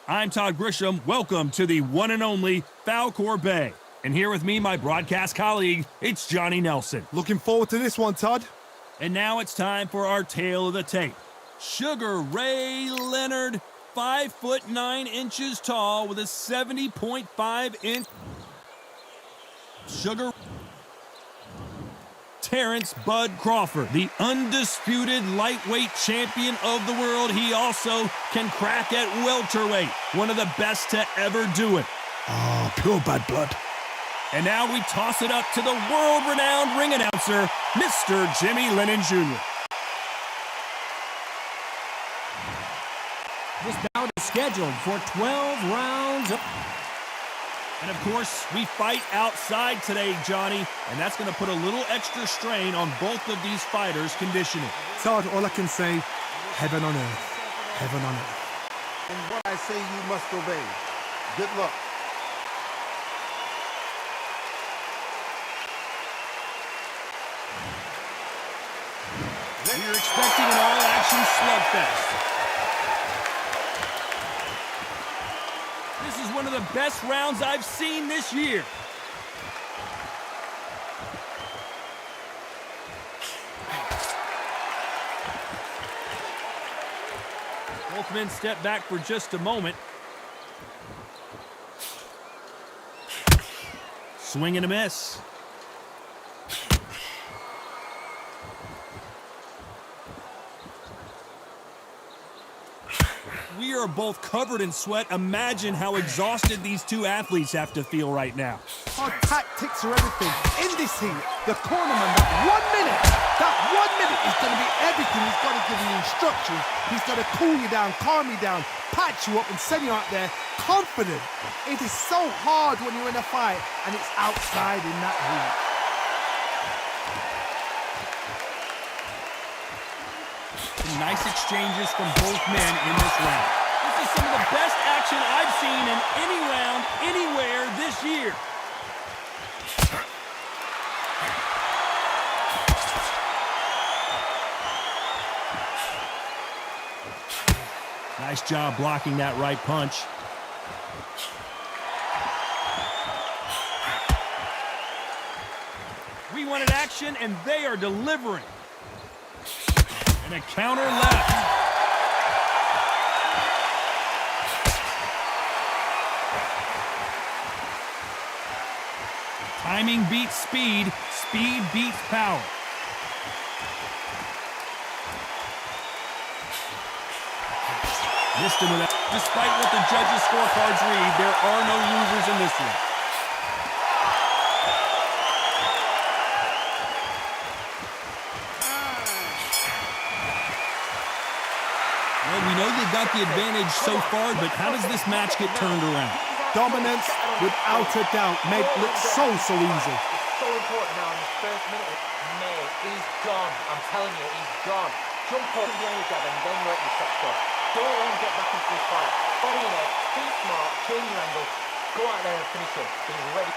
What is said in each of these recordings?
I'm Todd Grisham. Welcome to the one and only Falcor Bay. And here with me, my broadcast colleague, it's Johnny Nelson. Looking forward to this one, Todd. And now it's time for our tale of the tape. Sugar Ray Leonard, 5'9" tall with a 70.5-inch. Sugar Terrence Bud Crawford, the undisputed lightweight champion of the world. He also can crack at welterweight, one of the best to ever do it. Oh, pure bad blood. And now we toss it up to the world-renowned ring announcer, Mr. Jimmy Lennon Jr. This bout is scheduled for 12 rounds. And of course, we fight outside today, Johnny, and that's going to put a little extra strain on both of these fighters' conditioning. Todd, all I can say, heaven on earth. Heaven on earth. And what I say you must obey. Good luck. We're expecting an all-action slugfest. This is one of the best rounds I've seen this year. Both men step back for just a moment. Swing and a miss. We are both covered in sweat. Imagine how exhausted these two athletes have to feel right now. Our tactics are everything. In this heat, the cornerman, that 1 minute is going to be everything. He's got to give you instructions. He's got to cool you down, calm you down, patch you up and send you out there confident. It is so hard when you're in a fight and it's outside in that heat. Some nice exchanges from both men in this round. This is some of the best action I've seen in any round, anywhere this year. Nice job blocking that right punch. We wanted action, and they are delivering. And a counter left. Timing beats speed. Speed beats power. Easton with that. Despite what the judges' scorecards read, there are no losers in this one. Well, we know they've got the advantage so far, but how does this match get turned around? Dominance, without a doubt, made it look so easy. It's so important now in the first minute. Mate, he's gone. I'm telling you, he's gone. Jump up the only jab and then work your shot shot. Don't let him get back into this fight. Body in it, be smart, change your angle, go out there and finish him. Be ready.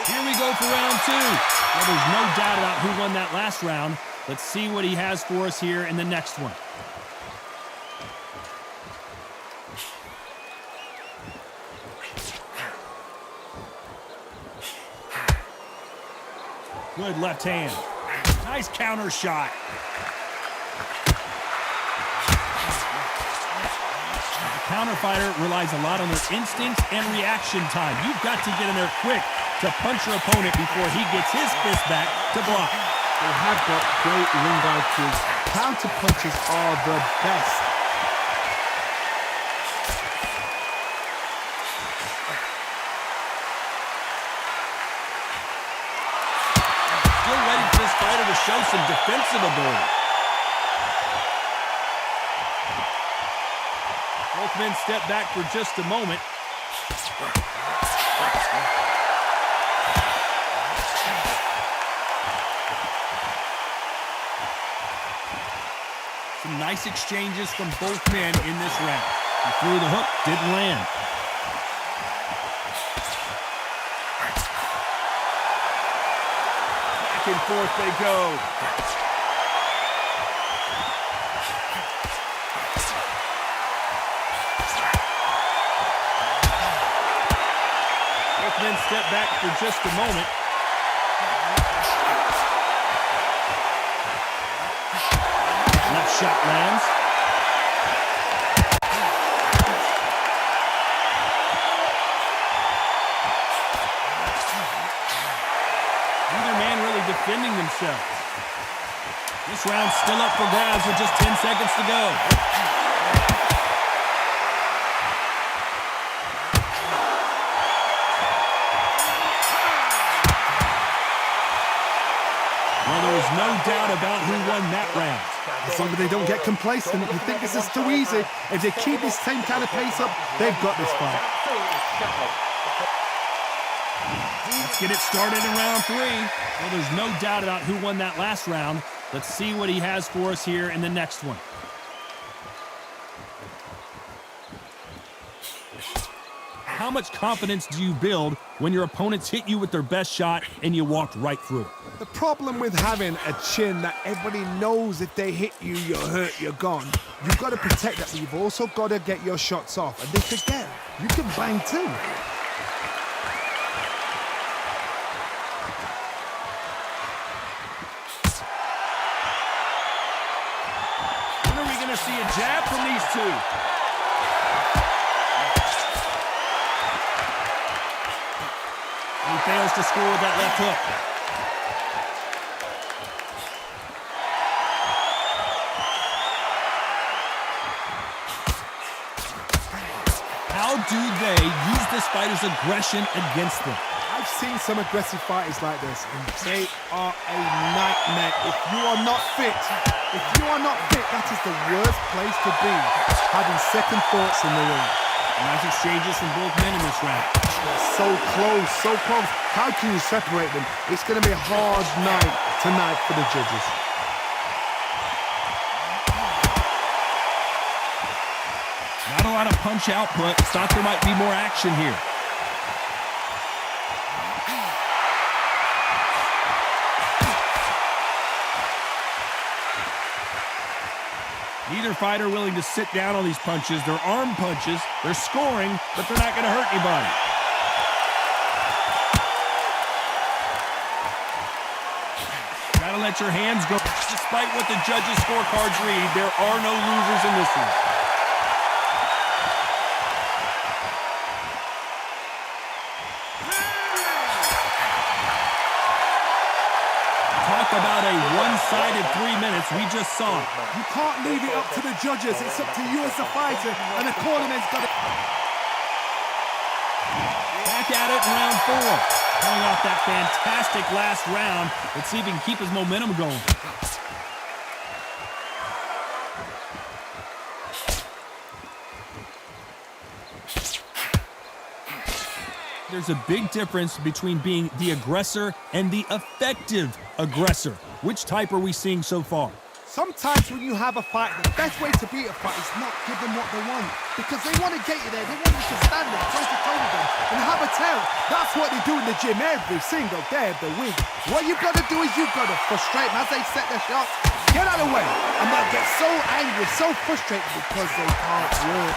Here we go for round two. Well, there's no doubt about who won that last round. Let's see what he has for us here in the next one. Good left hand. Nice counter shot. The counter fighter relies a lot on their instincts and reaction time. You've got to get in there quick to punch your opponent before he gets his fist back to block. They have got great ring IQs. Counter punches are the best. Still ready for this fighter to show some defensive ability. Both men step back for just a moment. Some nice exchanges from both men in this round. He threw the hook, didn't land. Back and forth they go. Both men step back for just a moment. Left shot lands. Neither man really defending themselves. This round's still up for grabs with just 10 seconds to go. Well, there was no doubt about who won that round. As long as they don't get complacent, you think this is too easy. If they keep this same kind of pace up, they've got this fight. Let's get it started in round 3. Well, there's no doubt about who won that last round. Let's see what he has for us here in the next one. How much confidence do you build when your opponents hit you with their best shot and you walked right through? The problem with having a chin that everybody knows if they hit you, you're hurt, you're gone. You've got to protect that, but you've also got to get your shots off. And they forget, you can bang too. When are we going to see a jab from these two? He fails to score with that left hook. How do they use this fighter's aggression against them? I've seen some aggressive fighters like this, and they are a nightmare. If you are not fit, that is the worst place to be, having second thoughts in the ring. Nice exchanges from both men in this round. So close, so close. How can you separate them? It's going to be a hard night tonight for the judges. Not a lot of punch output. Thought there might be more action here. Neither fighter willing to sit down on these punches. They're arm punches. They're scoring, but they're not going to hurt anybody. Gotta let your hands go. Despite what the judges' scorecards read, there are no losers in this one. Talk about a one-sided 3 minutes. We just saw it. You can't leave it up to the judges. It's up to you as a fighter, and the cornerman's got it. Back at it in round 4. Coming off that fantastic last round. Let's see if he can keep his momentum going. There's a big difference between being the aggressor and the effective aggressor. Which type are we seeing so far? Sometimes when you have a fight, the best way to beat a fight is not give them what they want. Because they want to get you there. They want you to stand there, toe-to-toe with them, and have a tail. That's what they do in the gym every single day of the week. What you've got to do is you've got to frustrate them as they set their shots. Get out of the way. And they'll get so angry, so frustrated because they can't work.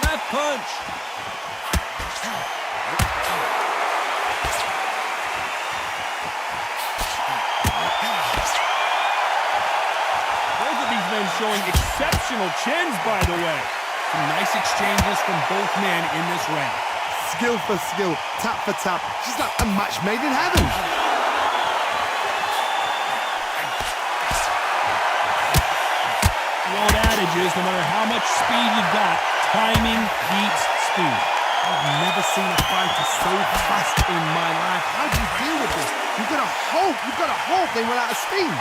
Left punch. Both of these men showing exceptional chins, by the way. Some nice exchanges from both men in this round. Skill for skill, tap for tap. She's like a match made in heaven. The old adage is, no matter how much speed you've got, timing beats speed. I've never seen a fighter so fast in my life. How do you deal with this? You've got to hope they run out of steam.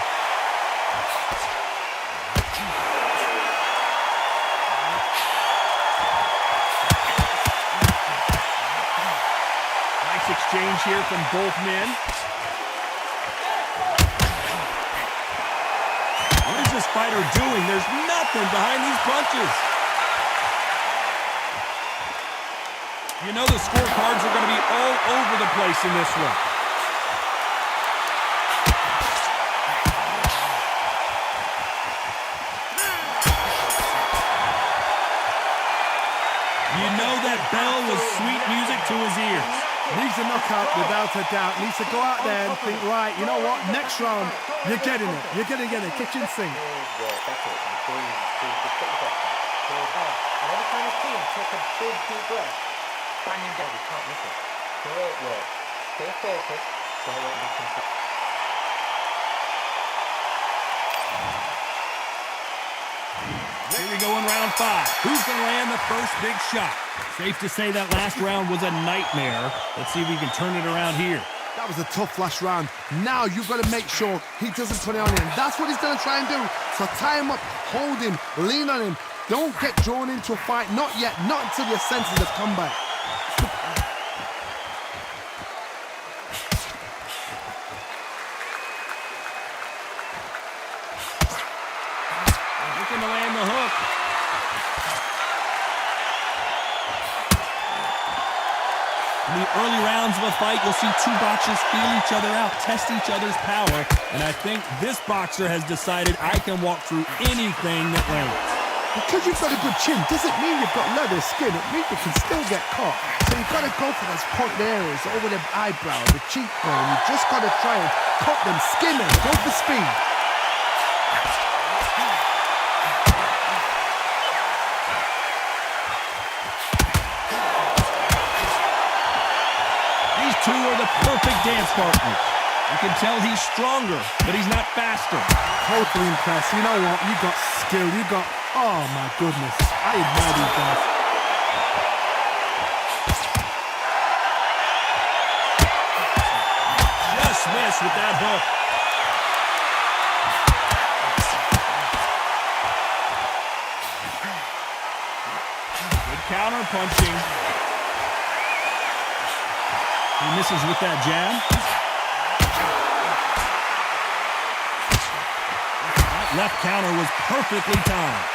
Nice exchange here from both men. fighter doing? There's nothing behind these punches. You know the scorecards are going to be all over the place in this one. You know that bell was sweet music to his ears. Needs a knockout without a doubt. Needs to go out there and think, right, you know what, next round, you're getting it. You're going to get it. Kitchen sink. And every time you see him, take a big deep breath. Bang him down. You can't miss it. Great work. Stay focused. Don't let this control. Here we go in round 5. Who's going to land the first big shot? Safe to say that last round was a nightmare. Let's see if we can turn it around here. That was a tough last round. Now you've got to make sure he doesn't put it on him. That's what he's going to try and do. So tie him up, hold him, lean on him. Don't get drawn into a fight. Not yet. Not until your senses have come back. Looking to land the hook. In the early rounds of a fight, you'll see two boxers feel each other out, test each other's power, and I think this boxer has decided I can walk through anything that lands. Because you've got a good chin doesn't mean you've got leather skin. It means you can still get caught. So you've got to go for those point areas, over the eyebrow, the cheekbone. You've just got to try and cut them, skin them, go for speed. These two are the perfect dance partners. You can tell he's stronger, but he's not faster. Totally impressed. You know what? You got skill. You got... Oh, my goodness. I admire these guys. Just missed with that hook. Good counter punching. He misses with that jab. That left counter was perfectly timed.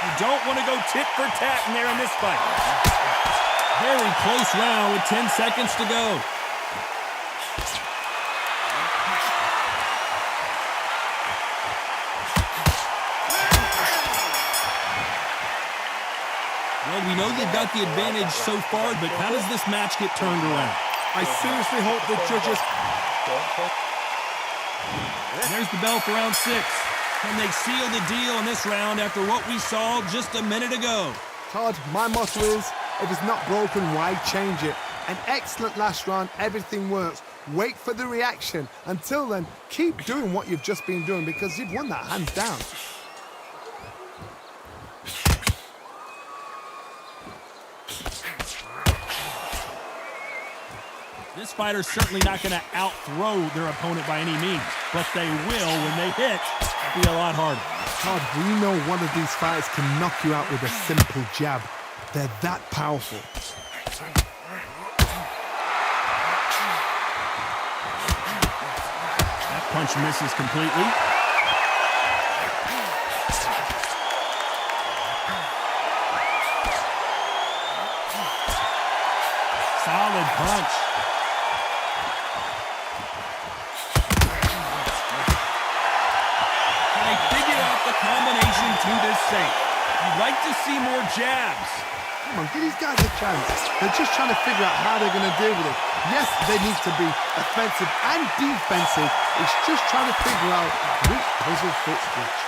You don't want to go tit for tat in there in this fight. Very close round with 10 seconds to go. Well, we know they've got the advantage so far, but how does this match get turned around? I seriously hope the judges... There's the bell for round 6. Can they seal the deal in this round after what we saw just a minute ago? Todd, my motto is, if it's not broken, why change it? An excellent last round, everything works. Wait for the reaction. Until then, keep doing what you've just been doing because you've won that hands down. This fighter's certainly not going to out-throw their opponent by any means, but they will, when they hit, be a lot harder. Todd, we know one of these fighters can knock you out with a simple jab. They're that powerful. That punch misses completely. Solid punch. Combination to this safe. You'd like to see more jabs. Come on, give these guys a chance. They're just trying to figure out how they're going to deal with it. Yes, they need to be offensive and defensive. It's just trying to figure out which puzzle fits which.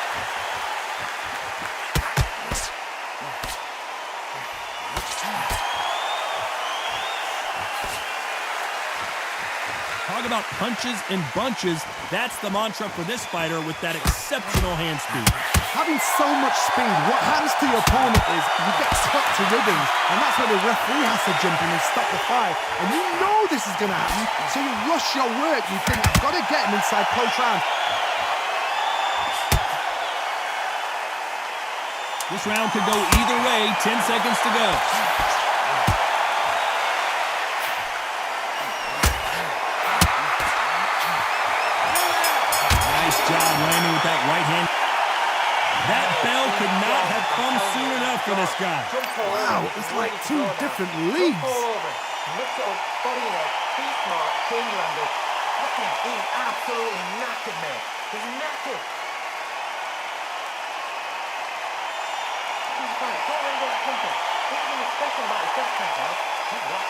Talk about punches and bunches. That's the mantra for this fighter with that exceptional hand speed. Having so much speed, what happens to your opponent is you get stuck to ribbons, and that's where the referee has to jump in and stop the fight. And you know this is going to happen, so you rush your work. You think, I've got to get him inside close round. This round could go either way. 10 seconds to go. Job landing with that right hand. for this guy. Wow, it's like two different leagues. Jump all over. Mix it up, body and head, be smart, change your angle. Look at him, he's absolutely knackered, mate. He's knackered. He's fine. Don't let him get pumping. There's something special about his gas tank now. Keep that.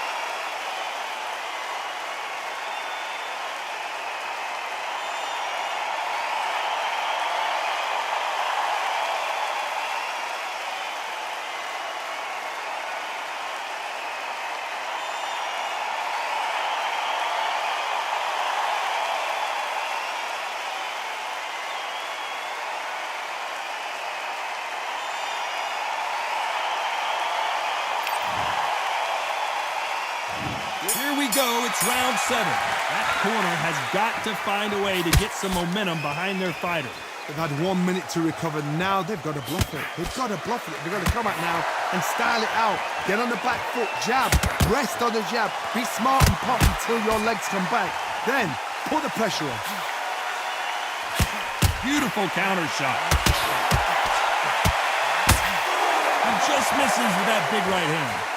Here we go, it's round 7. That corner has got to find a way to get some momentum behind their fighter. They've had 1 minute to recover. Now they've got to bluff it. They've got to bluff it. They've got to come out now and style it out. Get on the back foot, jab, rest on the jab. Be smart and pop until your legs come back. Then put the pressure on. Beautiful counter shot. He just misses with that big right hand.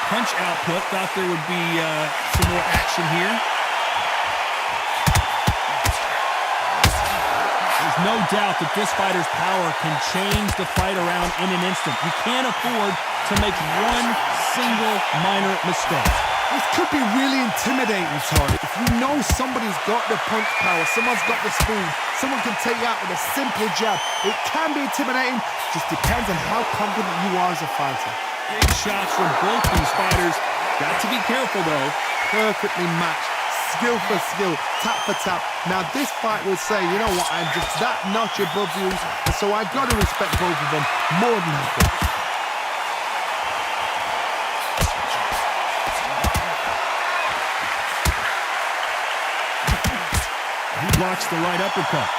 Punch output. Thought there would be some more action here. There's no doubt that this fighter's power can change the fight around in an instant. You can't afford to make one single minor mistake. This could be really intimidating, Tony. If you know somebody's got the punch power, someone's got the speed, someone can take you out with a simple jab. It can be intimidating. Just depends on how confident you are as a fighter. Big shots from both these fighters. Got to be careful, though. Perfectly matched. Skill for skill. Tap for tap. Now, this fight will say, you know what, I'm just that notch above you, and so I've got to respect both of them more than happy. He blocks the right uppercut.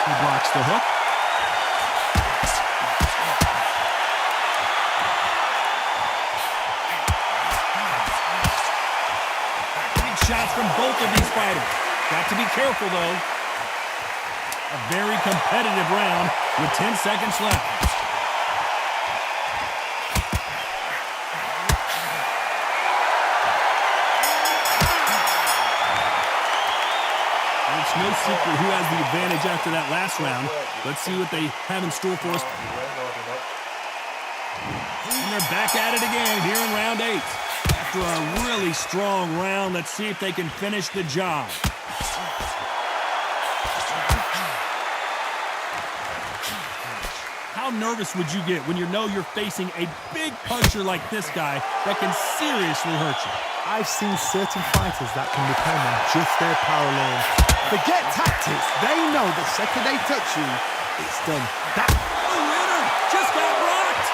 He blocks the hook. Shots from both of these fighters. Got to be careful, though. A very competitive round with 10 seconds left. It's no secret who has the advantage after that last round. Let's see what they have in store for us. And they're back at it again here in round 8. After a really strong round, let's see if they can finish the job. How nervous would you get when you know you're facing a big puncher like this guy that can seriously hurt you? I've seen certain fighters that can depend on just their power alone. Forget tactics. They know the second they touch you, it's done. Leonard just got rocked.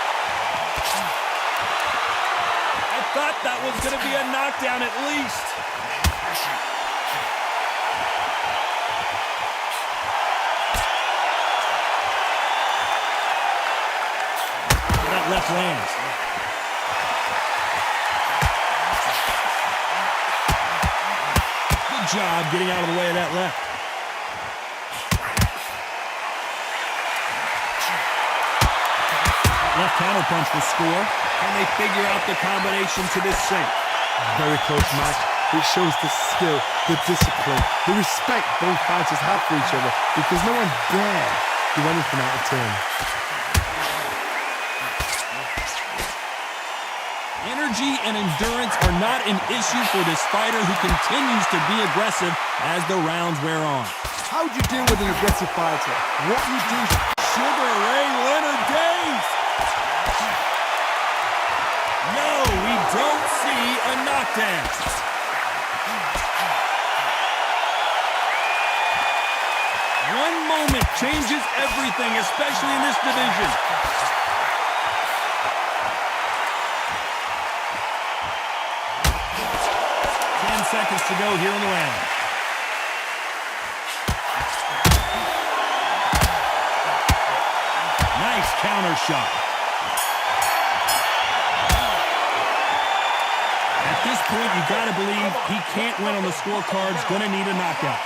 I thought that was going to be a knockdown at least. That left lands. Good job getting out of the way of that left. Left counter punch will score. And they figure out the combination to this sink. Very close match. It shows the skill, the discipline, the respect both fighters have for each other, because no one dare do anything out of turn. Energy and endurance are not an issue for this fighter who continues to be aggressive as the rounds wear on. How do you deal with an aggressive fighter? What you do? Sugar Ray Leonard Days! No, we don't see a knockdown. One moment changes everything, especially in this division. Seconds to go here in the round. Nice counter shot. point, you got to believe he can't win on the scorecards. Going to need a knockout.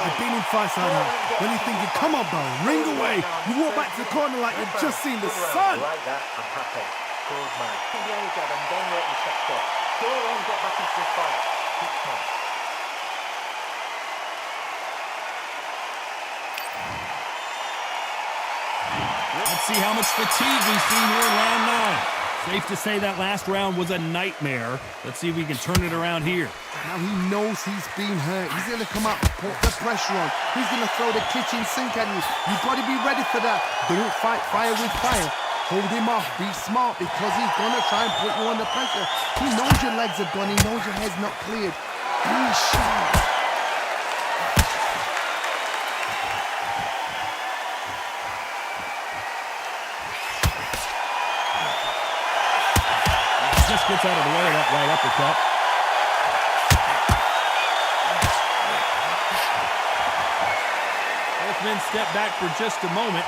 I've been in fights like that. When you're thinking, come on, bro, ring away. You walk back to the corner like you've just seen the sun. Like that, I'm happy. Good man. The only jab and then let your shot go. Go on, get back into this fight. Keep calm. Let's see how much fatigue we've seen here in round 9. Safe to say that last round was a nightmare. Let's see if we can turn it around here. Now he knows he's been hurt. He's going to come out and put the pressure on. He's going to throw the kitchen sink at you. You've got to be ready for that. Don't fight fire with fire. Hold him off. Be smart because he's going to try and put you under pressure. He knows your legs are gone. He knows your head's not cleared. He's sharp. Just gets out of the way of that right uppercut. Both men step back for just a moment.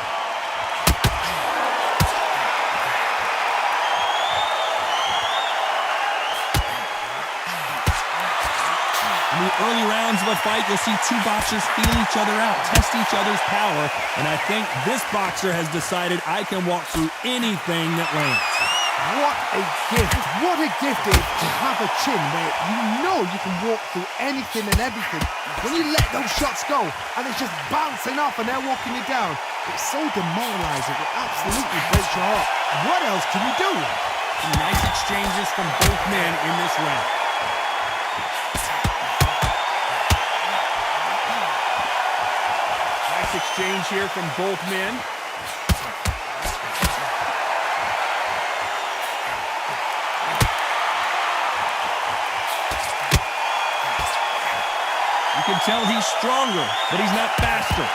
In the early rounds of a fight, you'll see two boxers feel each other out, test each other's power, and I think this boxer has decided I can walk through anything that lands. What a gift. What a gift it is to have a chin where you know you can walk through anything and everything. When you let those shots go and it's just bouncing off and they're walking you down, it's so demoralizing. It absolutely breaks your heart. What else can you do? Some nice exchanges from both men in this round. Nice exchange here from both men. You can tell he's stronger, but he's not faster.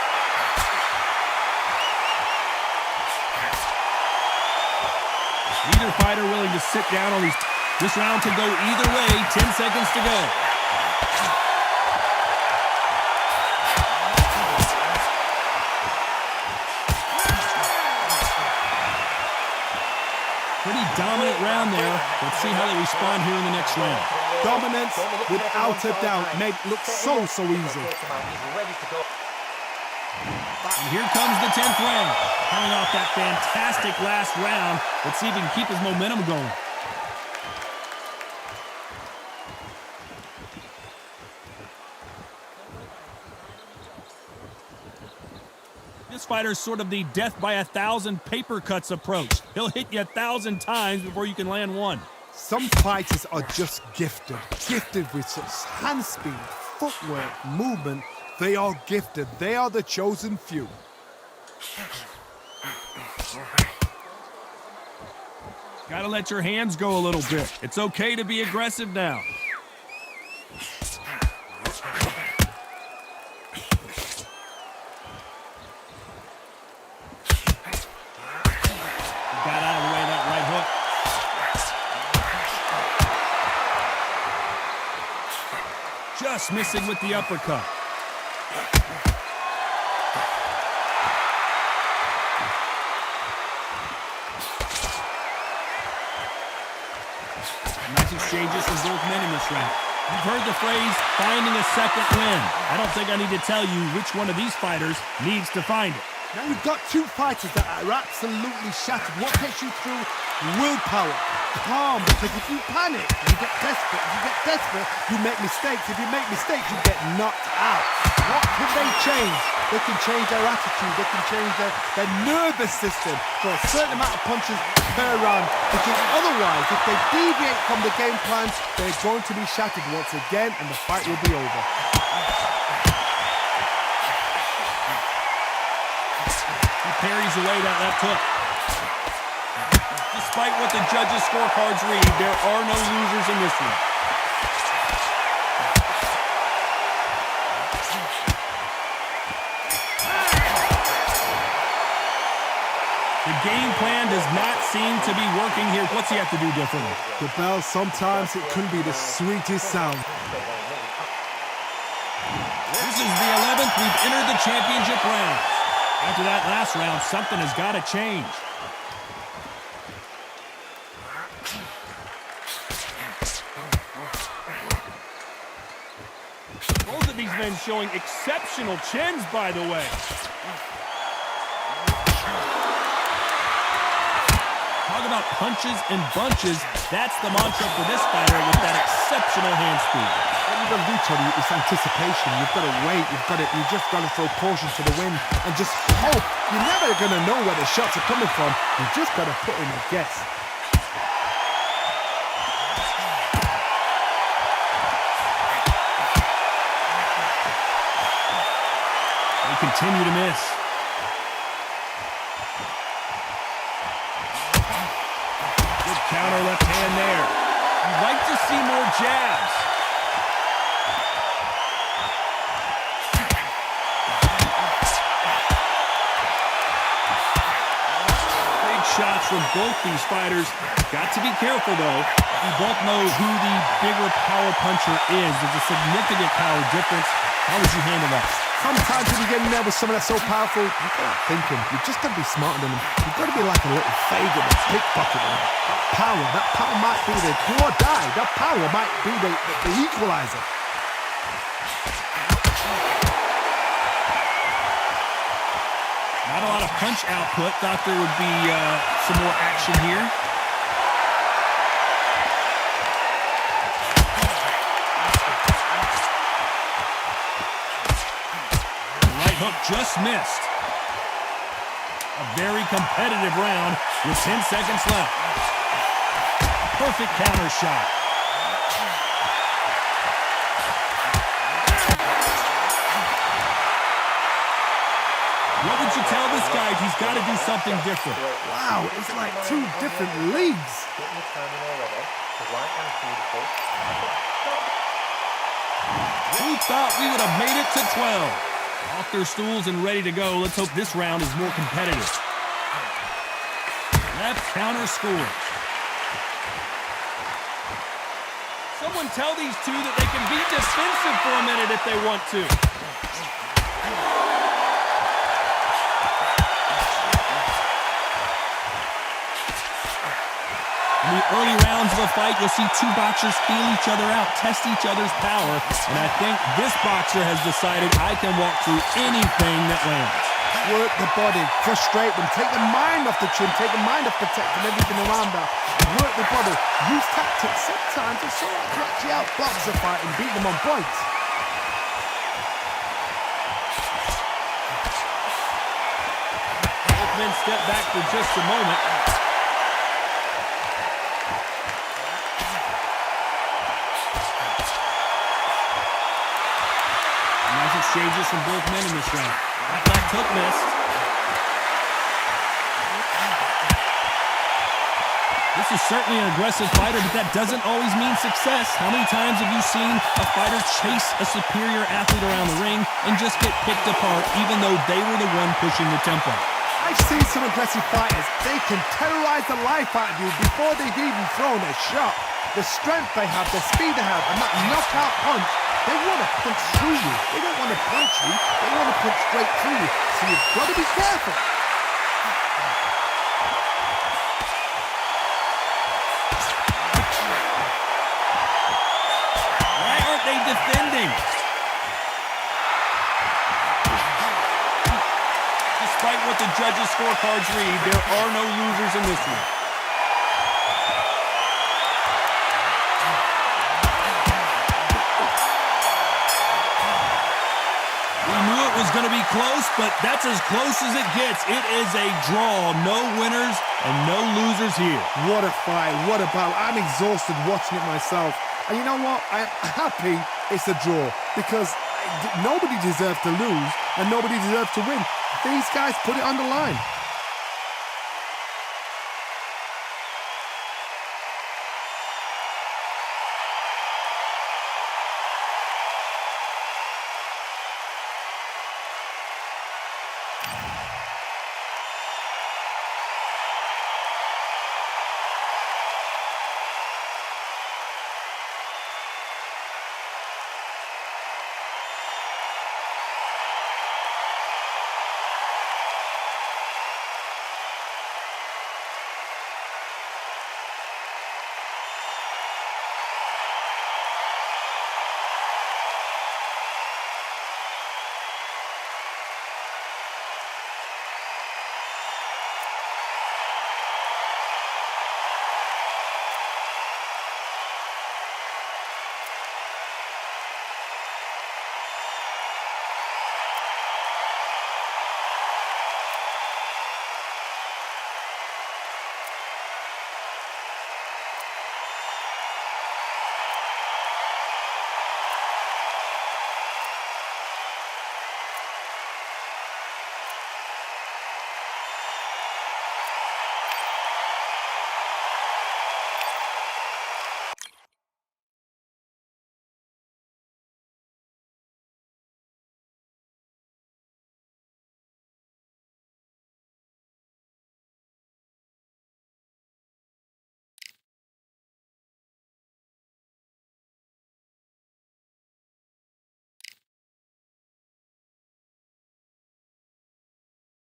Neither fighter willing to sit down on these. This round could go either way. 10 seconds to go. Pretty dominant round there. Let's see how they respond here in the next round. Dominance, without a doubt, made it look so easy. And here comes the 10th round. Coming off that fantastic last round. Let's see if he can keep his momentum going. This fighter's sort of the death by 1,000 paper cuts approach. He'll hit you 1,000 times before you can land one. Some fighters are just gifted with such hand speed, footwork, movement. They are gifted. They are the chosen few. Gotta let your hands go a little bit. It's okay to be aggressive now. Got out of the way of that right hook. Just missing with the uppercut. Nice exchanges from both men in this round. You've heard the phrase, finding a second win. I don't think I need to tell you which one of these fighters needs to find it. Now you've got two fighters that are absolutely shattered. What takes you through? Willpower, calm, because if you panic, you get desperate. If you get desperate, you make mistakes. If you make mistakes, you get knocked out. What can they change? They can change their attitude. They can change their nervous system for a certain amount of punches per round. Because otherwise, if they deviate from the game plan, they're going to be shattered once again, and the fight will be over. Parries away that left hook. Despite what the judges' scorecards read, there are no losers in this one. The game plan does not seem to be working here. What's he have to do differently? The bell, sometimes it can be the sweetest sound. This is the 11th we've entered the championship round. After that last round, something has got to change. of these men showing exceptional chins, by the way. Talk about punches and bunches. That's the mantra for this fighter with that exceptional hand speed. When you've got to reach on you, it's anticipation. You've got to wait. You just got to throw caution to the wind and just hope. You're never going to know where the shots are coming from. You just got to put in a guess. They continue to miss. Good counter left hand there. You'd like to see more jabs. Big shots from both these fighters. Got to be careful, though. We both know who the bigger power puncher is. There's a significant power difference. How would you handle that? Sometimes when you get in there with someone that's so powerful, you've got to think him. You've just got to be smarter than him. You've got to be like a little Fagin that's pickpocketing him. That power might be the do or die. That power might be the equalizer. Not a lot of punch output. Thought there would be some more action here. Hook just missed. A very competitive round with 10 seconds left. Perfect counter shot. What would you tell this guy? He's got to do something different. Wow, it's like two different leagues. We thought we would have made it to 12. Off their stools and ready to go. Let's hope this round is more competitive. Left counter scores. Someone tell these two that they can be defensive for a minute if they want to. In the early rounds of a fight, you'll see two boxers feel each other out, test each other's power, and I think this boxer has decided I can walk through anything that lands. Work the body, frustrate them, take the mind off the chin, take the mind off protecting everything around that. Work the body, use tactics. Sometimes it's so hard to actually outbox a fight and beat them on points. Both men step back for just a moment. Nice exchanges from both men in this round. That left hook missed. This is certainly an aggressive fighter, but that doesn't always mean success. How many times have you seen a fighter chase a superior athlete around the ring and just get picked apart even though they were the one pushing the tempo? I've seen some aggressive fighters. They can terrorize the life out of you before they've even thrown a shot. The strength they have, the speed they have, and that knockout punch, they want to punch through you. They don't want to punch you. They want to punch straight through you. So you've got to be careful. Why aren't they defending? Despite what the judges' scorecards read, there are no losers in this one. Was going to be close, but that's as close as it gets. It is a draw. No winners and no losers here. What a fight. What a battle. I'm exhausted watching it myself. And you know what? I'm happy it's a draw because nobody deserves to lose and nobody deserves to win. These guys put it on the line.